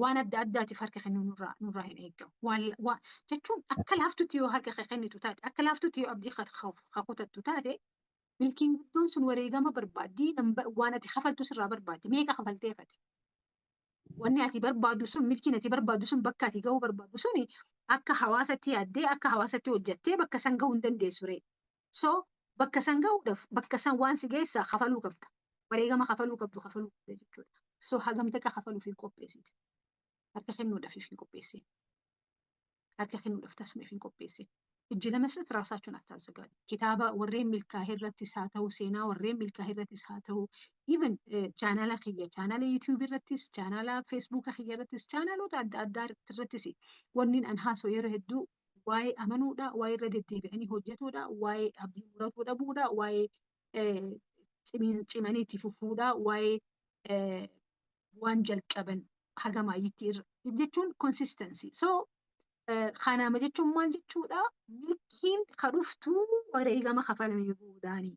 waan adda addaatiif harka kennuu nurraa hin eeggamu. Jechuun akka laaftutti yoo harka kennitu taate, akka laaftutti yoo abdii kutattu taate, milkiin guddoon sun wareegama barbaaddii waan ati kafaltu sirraa barbaaddi. Meeqa kafalteefati? Wanni ati barbaaddu sun, milkiin ati barbaaddu sun, bakka ati gahuu barbaaddu suni akka hawaasatti yaaddee, akka hawaasatti hojjettee bakka san gahuu hin dandeessu ree. So bakka san gahuudhaaf, bakka san waan si geessaa kafaluu qabda. Wareegama kafaluu qabda jechuudha. So hagam takka kafaluuf hin qopheessite. Harka kennuudhaaf hin qopheessine. Harka kennuudhaaf tasmeef hin qopheessine. Ijji lamasatti raasachuun attaazagaadha. Kitaaba warreen milkaa'ee irrattis haa ta'u, seenaa warreen milkaa'ee irrattis haa ta'u, even chaanala kiyya, chaanala YouTube irrattis, chaanala Facebook kiyya irrattis, chaanaloota adda addaa irrattis wanni an haasoo yeroo hedduu waa'ee amanuudha, waa'ee irra deddeebi'anii hojjetuudha, waa'ee abdii muratuu dhabuudha, waa'ee cimanii itti fufuudha, waa'ee waan jalqaban hagamaayitti irra jechuun consistency. So kanaama jechuun maal jechuudha? Milkiin kadhuftuu wareegama kafalamee boodaani.